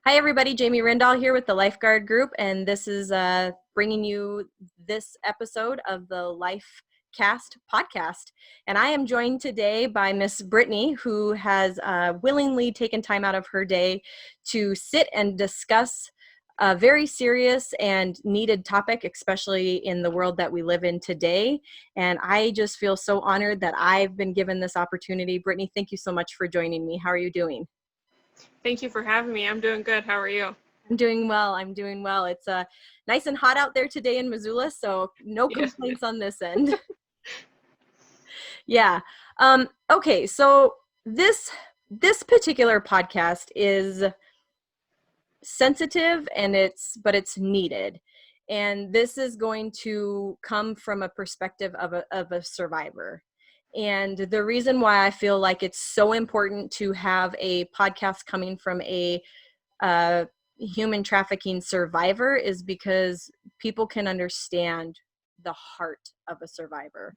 Hi, everybody. Jamie Rindahl here with the Lifeguard Group, and this is bringing you this episode of the LifeCast podcast. And I am joined today by Miss Brittany, who has willingly taken time out of her day to sit and discuss a very serious and needed topic, especially in the world that we live in today. And I just feel so honored that I've been given this opportunity. Brittany, thank you so much for joining me. How are you doing? Thank you for having me. I'm doing good. How are you? I'm doing well. It's nice and hot out there today in Missoula, so no complaints on this end. Yeah. Okay, so this particular podcast is sensitive but it's needed. And this is going to come from a perspective of a survivor. And the reason why I feel like it's so important to have a podcast coming from a human trafficking survivor is because people can understand the heart of a survivor.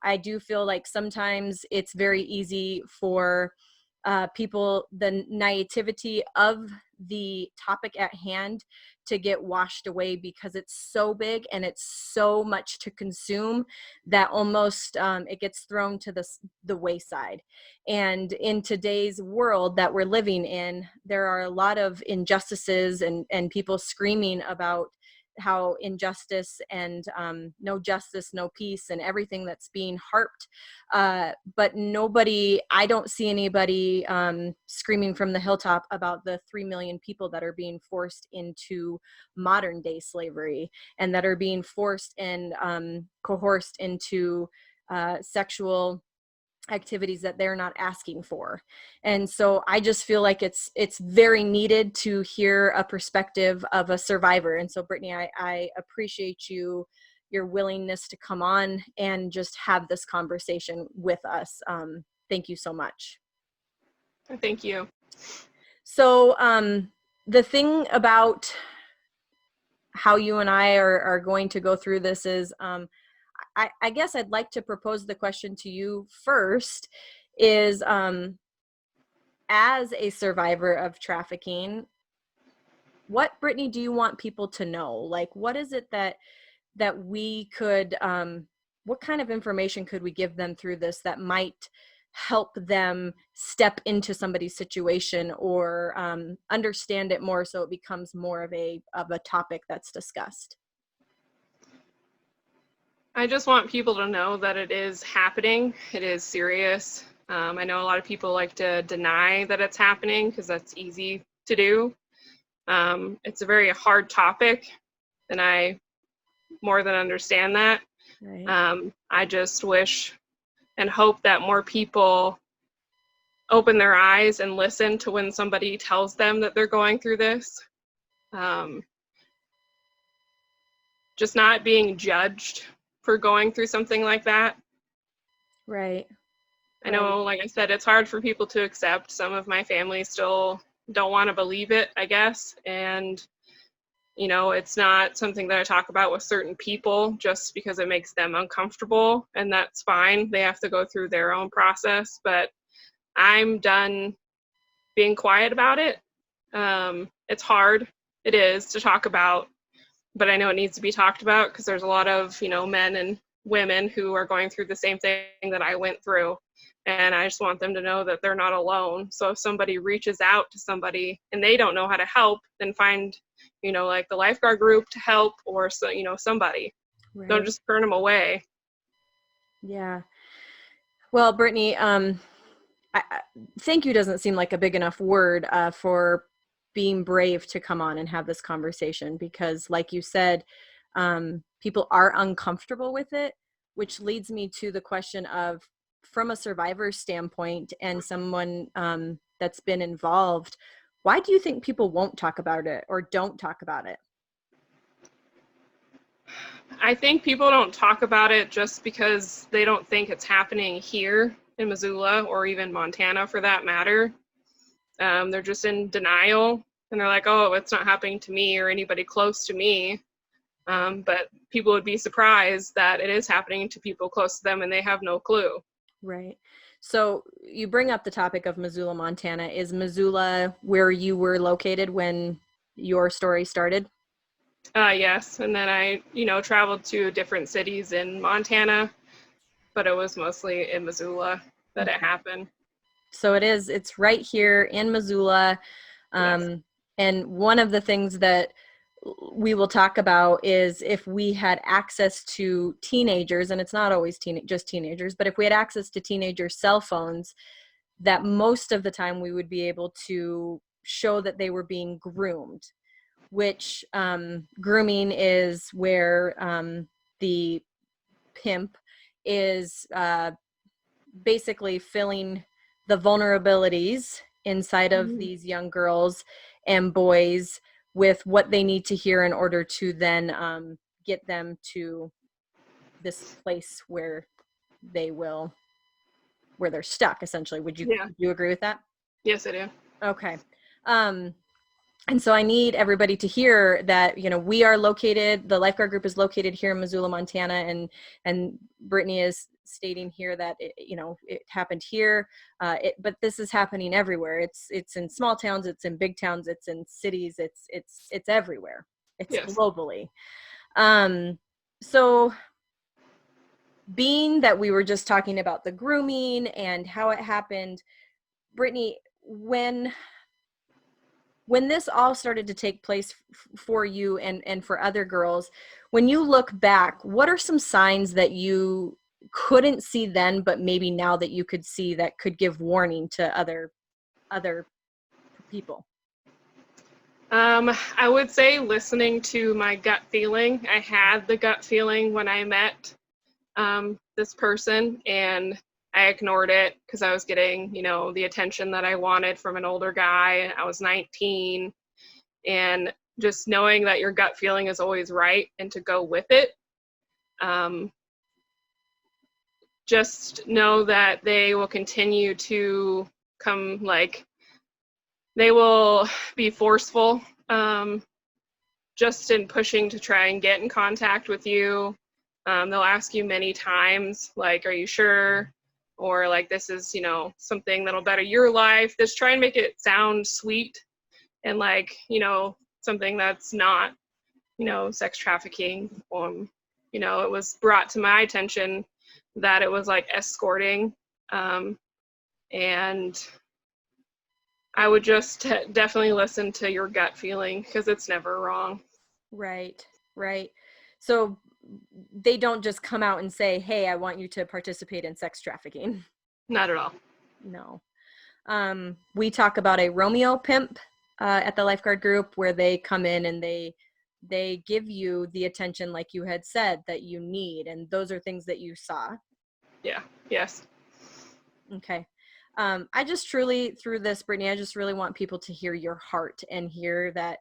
I do feel like sometimes it's very easy for people, the naivety of the topic at hand, to get washed away because it's so big and it's so much to consume that almost it gets thrown to the wayside. And in today's world that we're living in, there are a lot of injustices and people screaming about how injustice and no justice, no peace, and everything that's being harped. But I don't see anybody screaming from the hilltop about the 3 million people that are being forced into modern day slavery and that are being forced and coerced into sexual activities that they're not asking for. And so I just feel like it's very needed to hear a perspective of a survivor. And so Brittany, I appreciate your willingness to come on and just have this conversation with us. Thank you so much. Thank you. So the thing about how you and I are going to go through this is I guess I'd like to propose the question to you first is, as a survivor of trafficking, what, Brittany, do you want people to know? Like, what is it that we could, what kind of information could we give them through this that might help them step into somebody's situation or understand it more so it becomes more of a topic that's discussed? I just want people to know that it is happening. It is serious. I know a lot of people like to deny that it's happening because that's easy to do. It's a very hard topic, and I more than understand that. Right. I just wish and hope that more people open their eyes and listen to when somebody tells them that they're going through this. Just not being judged for going through something like that. Right. I know, like I said, it's hard for people to accept. Some of my family still don't want to believe it, I guess. And, you know, it's not something that I talk about with certain people just because it makes them uncomfortable. And that's fine. They have to go through their own process. But I'm done being quiet about it. It's hard. It is to talk about. But I know it needs to be talked about because there's a lot of, men and women who are going through the same thing that I went through. And I just want them to know that they're not alone. So if somebody reaches out to somebody and they don't know how to help, then find, like the lifeguard group to help or, somebody. Right. Don't just turn them away. Yeah. Well, Brittany, thank you doesn't seem like a big enough word for being brave to come on and have this conversation because, like you said, people are uncomfortable with it, which leads me to the question of, from a survivor's standpoint and someone that's been involved, why do you think people won't talk about it or don't talk about it? I think people don't talk about it just because they don't think it's happening here in Missoula or even Montana for that matter. They're just in denial and they're like, oh, it's not happening to me or anybody close to me. But people would be surprised that it is happening to people close to them and they have no clue. Right. So you bring up the topic of Missoula, Montana. Is Missoula where you were located when your story started? Yes, and then I, traveled to different cities in Montana, but it was mostly in Missoula that it Okay. happened. So it's right here in Missoula. Yes. And one of the things that we will talk about is if we had access to teenagers, and it's not always just teenagers, but if we had access to teenager cell phones, that most of the time we would be able to show that they were being groomed, which grooming is where the pimp is basically filling the vulnerabilities inside of Mhm. these young girls and boys with what they need to hear in order to then get them to this place where they're stuck, essentially. Yeah. Would you agree with that? Yes, I do. Okay. um and so I need everybody to hear that, we are located, the lifeguard group is located here in Missoula, Montana, and Brittany is stating here that it happened here, but this is happening everywhere. It's in small towns, it's in big towns, it's in cities, it's everywhere. It's Yes. globally. So being that we were just talking about the grooming and how it happened, Brittany, when this all started to take place for you and for other girls, when you look back, what are some signs that you couldn't see then, but maybe now that you could see, that could give warning to other people? I would say listening to my gut feeling. I had the gut feeling when I met this person, and I ignored it because I was getting, the attention that I wanted from an older guy. I was 19, and just knowing that your gut feeling is always right and to go with it. Um, just know that they will continue to come, like, they will be forceful, just in pushing to try and get in contact with you. They'll ask you many times, like, are you sure? Or like, this is, something that'll better your life. Just try and make it sound sweet and like, something that's not, sex trafficking. It was brought to my attention that it was like escorting. Um, and I would just definitely listen to your gut feeling because it's never wrong. Right, right. So they don't just come out and say, hey, I want you to participate in sex trafficking. Not at all. No. We talk about a Romeo pimp at the lifeguard group, where they come in and they give you the attention, like you had said, that you need, and those are things that you saw. Yeah. Yes. Okay. I just truly, through this, Brittany, I just really want people to hear your heart and hear that,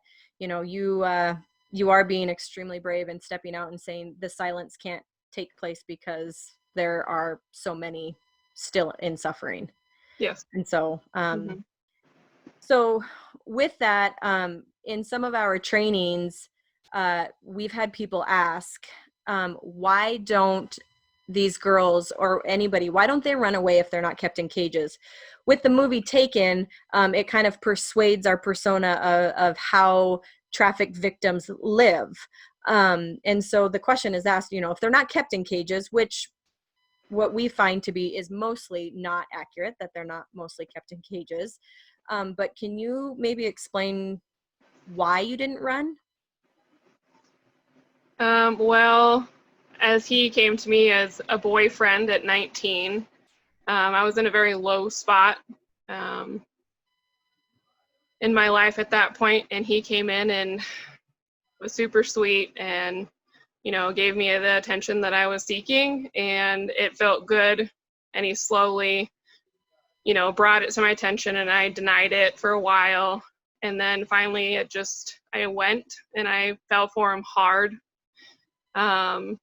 you are being extremely brave and stepping out and saying the silence can't take place because there are so many still in suffering. Yes. And so, Hmm. so with that, in some of our trainings, we've had people ask, why don't these girls or anybody, why don't they run away if they're not kept in cages? With the movie Taken, it kind of persuades our persona of how trafficked victims live. And so the question is asked, if they're not kept in cages, which what we find to be is mostly not accurate, that they're not mostly kept in cages. But can you maybe explain why you didn't run? Well, as he came to me as a boyfriend at 19, I was in a very low spot um, in my life at that point, and he came in and was super sweet and, gave me the attention that I was seeking, and it felt good. And he slowly, brought it to my attention, and I denied it for a while. And then finally, I went and I fell for him hard. Um,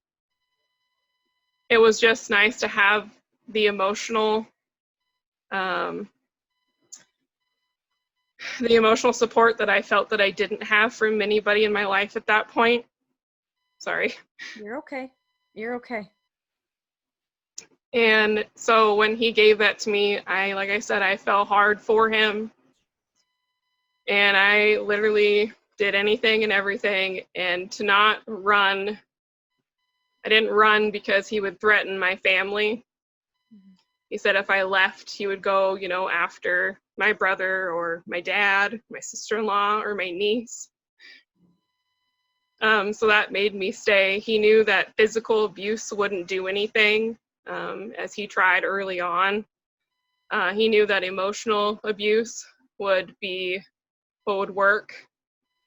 it was just nice to have the um, emotional support that I felt that I didn't have from anybody in my life at that point. Sorry. You're okay. You're okay. And so when he gave that to me, like I said, I fell hard for him. And I literally did anything and everything. And to not run, I didn't run because he would threaten my family. He said if I left, he would go, after my brother or my dad, my sister-in-law, or my niece. So that made me stay. He knew that physical abuse wouldn't do anything, as he tried early on. He knew that emotional abuse would be what would work.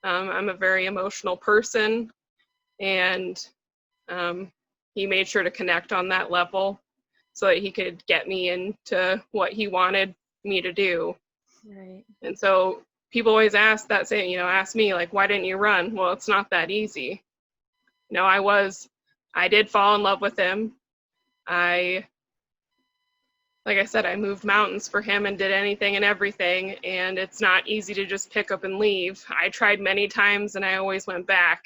I'm a very emotional person, and he made sure to connect on that level so that he could get me into what he wanted me to do. Right. And so people always ask that, ask me, like, why didn't you run? Well, it's not that easy. I did fall in love with him. Like I said, I moved mountains for him and did anything and everything, and it's not easy to just pick up and leave. I tried many times and I always went back,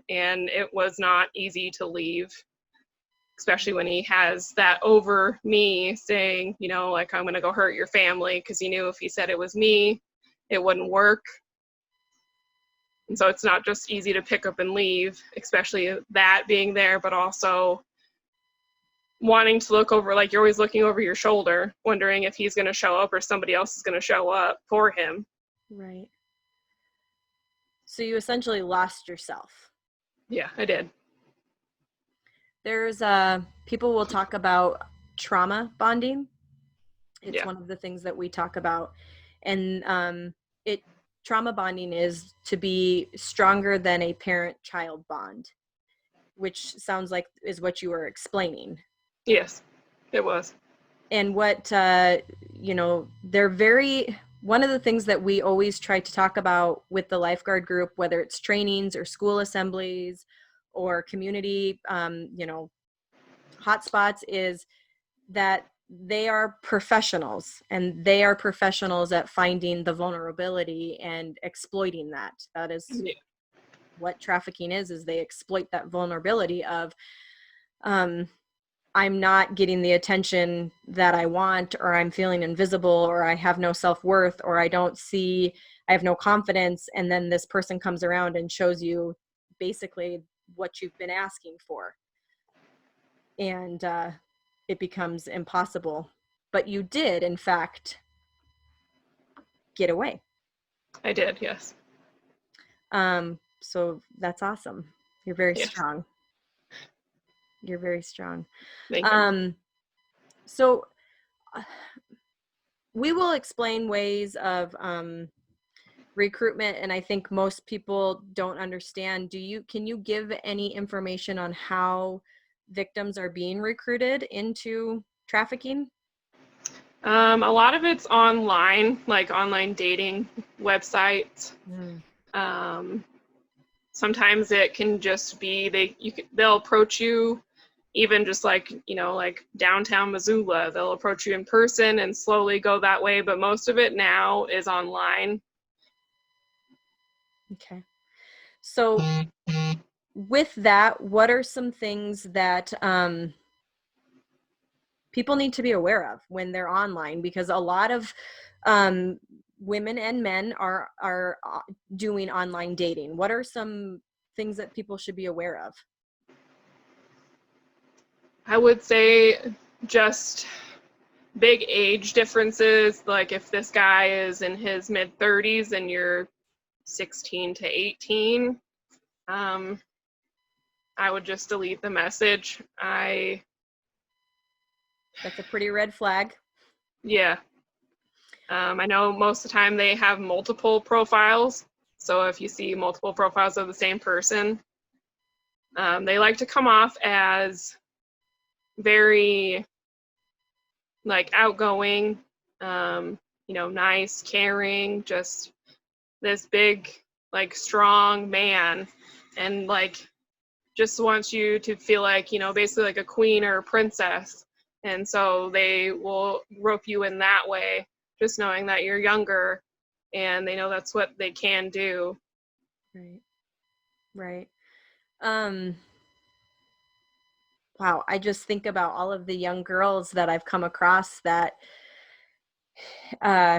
and it was not easy to leave, especially when he has that over me saying, like, I'm going to go hurt your family, because he knew if he said it was me, it wouldn't work. And so it's not just easy to pick up and leave, especially that being there, but also wanting to look over, like, you're always looking over your shoulder, wondering if he's going to show up or somebody else is going to show up for him. Right. So you essentially lost yourself. Yeah, I did. There's people will talk about trauma bonding. It's Yeah. one of the things that we talk about. And trauma bonding is to be stronger than a parent-child bond, which sounds like is what you were explaining. Yes, it was. And what, they're very, one of the things that we always try to talk about with the lifeguard group, whether it's trainings or school assemblies or community, hotspots, is that they are professionals, and they are professionals at finding the vulnerability and exploiting that. That is what trafficking is they exploit that vulnerability of, I'm not getting the attention that I want, or I'm feeling invisible, or I have no self-worth, or I have no confidence. And then this person comes around and shows you basically what you've been asking for. And it becomes impossible. But you did, in fact, get away. I did, yes. So that's awesome. You're very Yes. strong. You're very strong. Thank you. So we will explain ways of recruitment, and I think most people don't understand. Can you give any information on how victims are being recruited into trafficking? A lot of it's online, like online dating websites. Sometimes it can just be they'll approach you, even just like like downtown Missoula. They'll approach you in person and slowly go that way, but most of it now is online. Okay. So with that, what are some things that people need to be aware of when they're online? Because a lot of women and men are doing online dating. What are some things that people should be aware of? I would say just big age differences. Like if this guy is in his mid-30s and you're 16 to 18, I would just delete the message. That's a pretty red flag. Yeah. I know most of the time they have multiple profiles. So if you see multiple profiles of the same person, they like to come off as very like outgoing, nice, caring, just this big, like strong man, and like just wants you to feel like, basically like a queen or a princess. And so they will rope you in that way, just knowing that you're younger and they know that's what they can do. Right. wow, I just think about all of the young girls that I've come across that uh,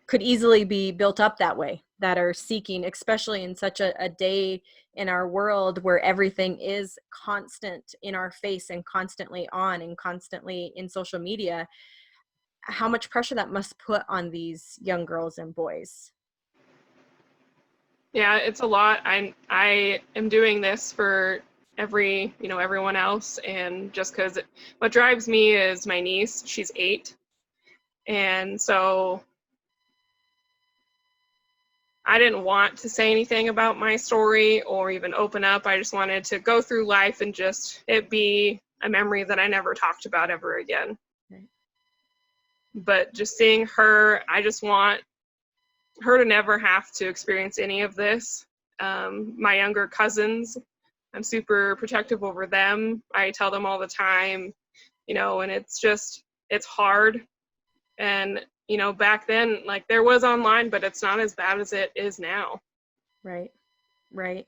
could easily be built up that way, that are seeking, especially in such a day in our world where everything is constant in our face and constantly on and constantly in social media, how much pressure that must put on these young girls and boys. Yeah, it's a lot. I am doing this for everyone else, and just because what drives me is my niece. She's 8, and so I didn't want to say anything about my story or even open up. I just wanted to go through life and just it be a memory that I never talked about ever again. Right. But just seeing her, I just want her to never have to experience any of this. My younger cousins, I'm super protective over them. I tell them all the time, and it's hard. And, back then, like there was online, but it's not as bad as it is now. Right. Right.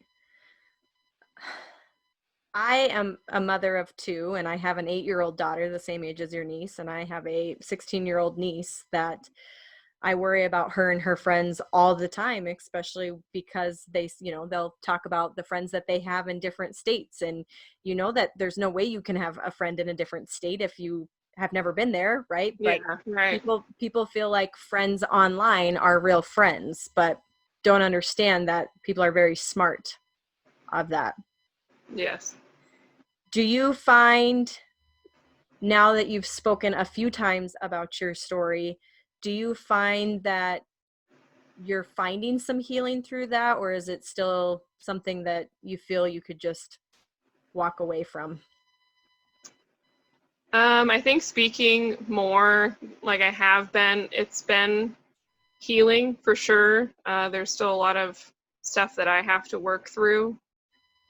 I am a mother of 2, and I have an 8-year-old daughter the same age as your niece, and I have a 16-year-old niece that I worry about her and her friends all the time, especially because they'll talk about the friends that they have in different states. And that there's no way you can have a friend in a different state if you have never been there, right? Yeah, But right. people feel like friends online are real friends, but don't understand that people are very smart of that. Yes. Do you find, now that you've spoken a few times about your story, do you find that you're finding some healing through that, or is it still something that you feel you could just walk away from? I think speaking more like I have been, it's been healing for sure. There's still a lot of stuff that I have to work through.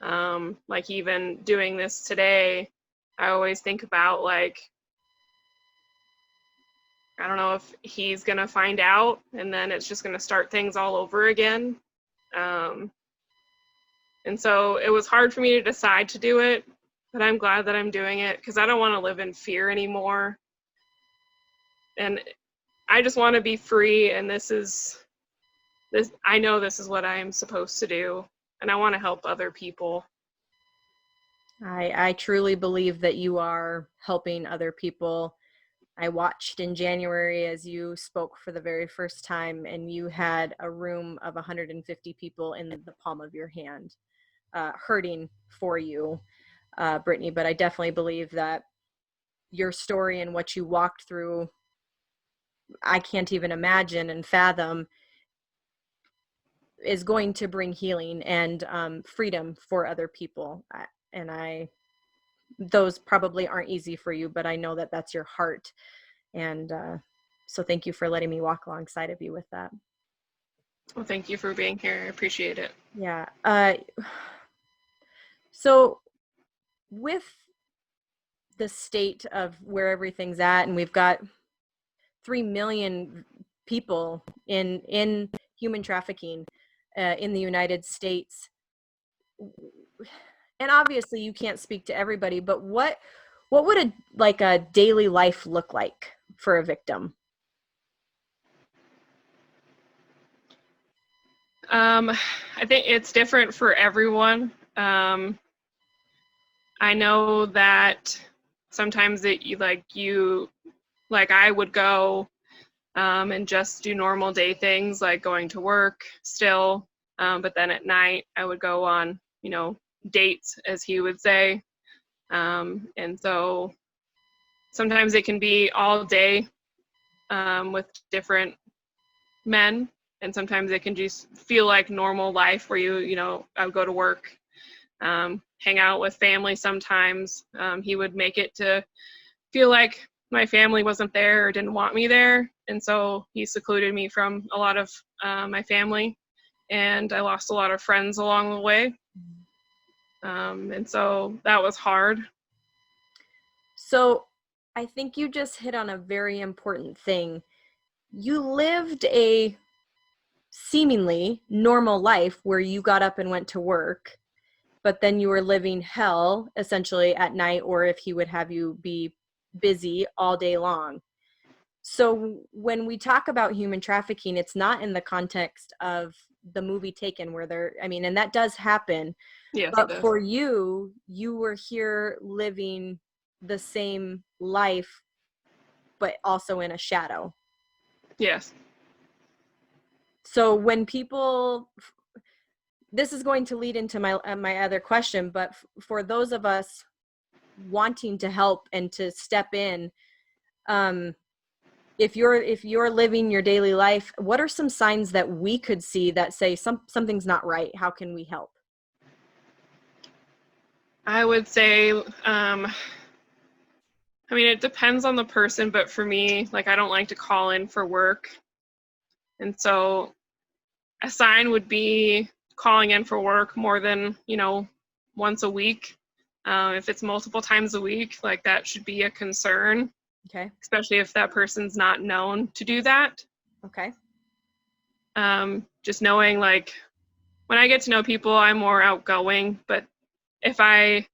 Like even doing this today, I always think about like, I don't know if he's gonna find out and then it's just gonna start things all over again. Um, and so it was hard for me to decide to do it, but I'm glad that I'm doing it because I don't want to live in fear anymore. And I just want to be free, and I know this is what I am supposed to do, and I want to help other people. I truly believe that you are helping other people. I watched in January as you spoke for the very first time, and you had a room of 150 people in the palm of your hand, hurting for you, Brittany. But I definitely believe that your story and what you walked through, I can't even imagine and fathom, is going to bring healing and freedom for other people. And those probably aren't easy for you, but I know that that's your heart. And so thank you for letting me walk alongside of you with that. Well, thank you for being here. I appreciate it. Yeah. So with the state of where everything's at, and we've got 3 million people in human trafficking in the United States, and obviously you can't speak to everybody, but what would a daily life look like for a victim? I think it's different for everyone. I know that sometimes like I would go and just do normal day things like going to work still. But then at night I would go on, dates, as he would say. And so sometimes it can be all day with different men, and sometimes it can just feel like normal life where I would go to work, hang out with family sometimes. He would make it to feel like my family wasn't there or didn't want me there, and so he secluded me from a lot of my family, and I lost a lot of friends along the way. And so that was hard. So I think you just hit on a very important thing. You lived a seemingly normal life where you got up and went to work, but then you were living hell essentially at night, or if he would have you be busy all day long. So when we talk about human trafficking, it's not in the context of the movie Taken where and that does happen, Yes, it but does. for you, you were here living the same life, but also in a shadow. Yes. So when people, this is going to lead into my other question, but for those of us wanting to help and to step in, um, if you're living your daily life, what are some signs that we could see that say something's not right? How can we help? I would say, I mean, it depends on the person, but for me, like, I don't like to call in for work. And so a sign would be calling in for work more than, once a week. If it's multiple times a week, like, that should be a concern, Okay. especially if that person's not known to do that. Okay. Just knowing, like, when I get to know people, I'm more outgoing, but if I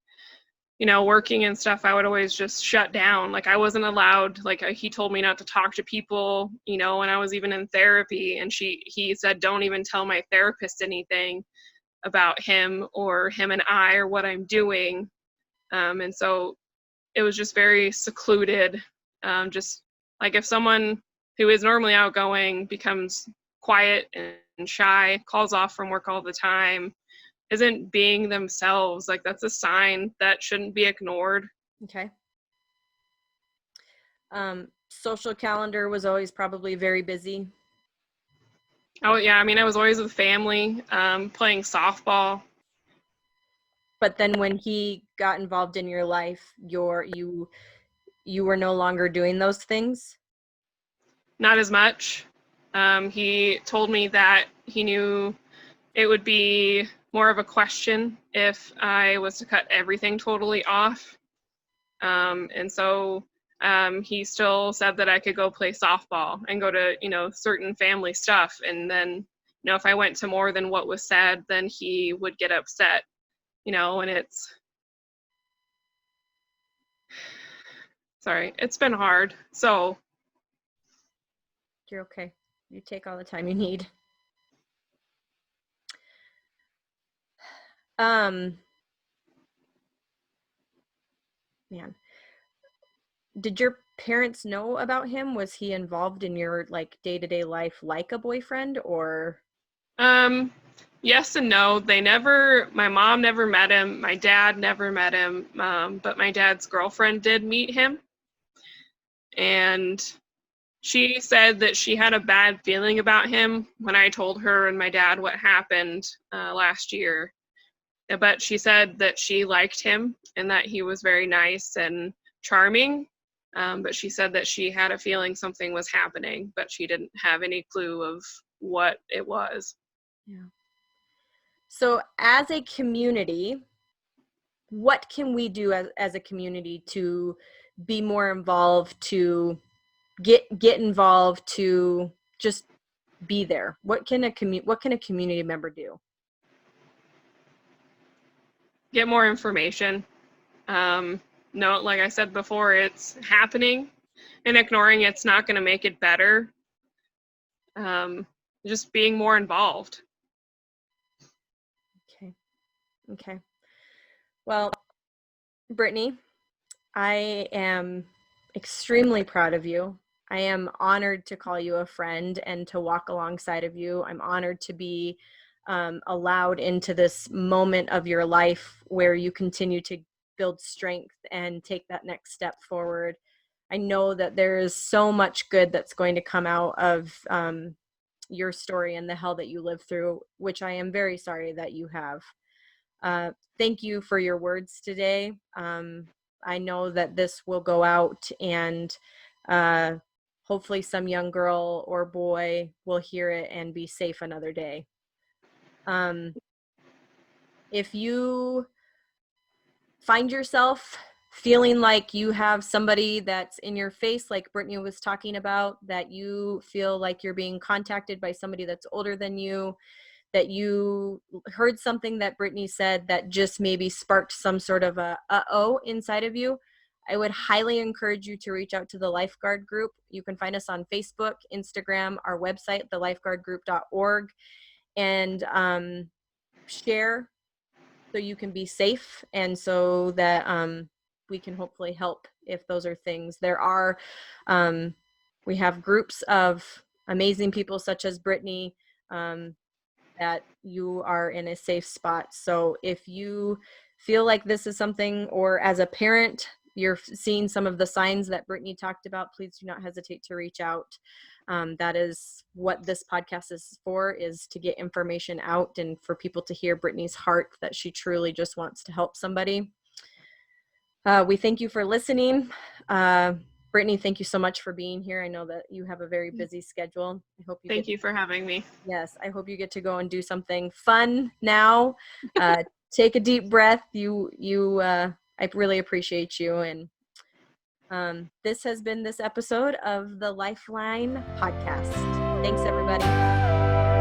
working and stuff, I would always just shut down. Like, I wasn't allowed, like, he told me not to talk to people, when I was even in therapy, and he said, don't even tell my therapist anything about him or him and I or what I'm doing. And so it was just very secluded. Just like if someone who is normally outgoing becomes quiet and shy, calls off from work all the time, isn't being themselves, like, that's a sign that shouldn't be ignored. Okay. Social calendar was always probably very busy. Oh yeah, I mean, I was always with family, playing softball. But then when he got involved in your life, you were no longer doing those things. Not as much. He told me that he knew it would be more of a question if I was to cut everything totally off. And so he still said that I could go play softball and go to, certain family stuff. And then, if I went to more than what was said, then he would get upset, and it's been hard. So You're okay. You take all the time you need. Man, did your parents know about him? Was he involved in your like day-to-day life like a boyfriend, or? Um, yes and no. My mom never met him. My dad never met him. But my dad's girlfriend did meet him. And she said that she had a bad feeling about him when I told her and my dad what happened last year. But she said that she liked him and that he was very nice and charming. But she said that she had a feeling something was happening, but she didn't have any clue of what it was. Yeah. So as a community, what can we do as a community to be more involved, to get involved, to just be there? What can a community member do? Get more information. No, like I said before, it's happening, and ignoring it's not going to make it better. Um, just being more involved. Okay. Well, Brittany, I am extremely proud of you. I am honored to call you a friend and to walk alongside of you. I'm honored to be allowed into this moment of your life where you continue to build strength and take that next step forward. I know that there is so much good that's going to come out of your story and the hell that you lived through, which I am very sorry that you have. Thank you for your words today. I know that this will go out and hopefully some young girl or boy will hear it and be safe another day. If you find yourself feeling like you have somebody that's in your face, like Brittany was talking about, that you feel like you're being contacted by somebody that's older than you, that you heard something that Brittany said that just maybe sparked some sort of a uh-oh inside of you, I would highly encourage you to reach out to the Lifeguard Group. You can find us on Facebook, Instagram, our website, thelifeguardgroup.org, and share so you can be safe and so that we can hopefully help if those are things. We have groups of amazing people such as Brittany, that you are in a safe spot. So if you feel like this is something, or as a parent, you're seeing some of the signs that Brittany talked about, please do not hesitate to reach out. That is what this podcast is for, is to get information out and for people to hear Brittany's heart, that she truly just wants to help somebody. We thank you for listening. Brittany, thank you so much for being here. I know that you have a very busy schedule. I hope you Thank you for having me. Yes, I hope you get to go and do something fun now. Take a deep breath. I really appreciate you. And this has been this episode of the Lifeline podcast. Thanks, everybody.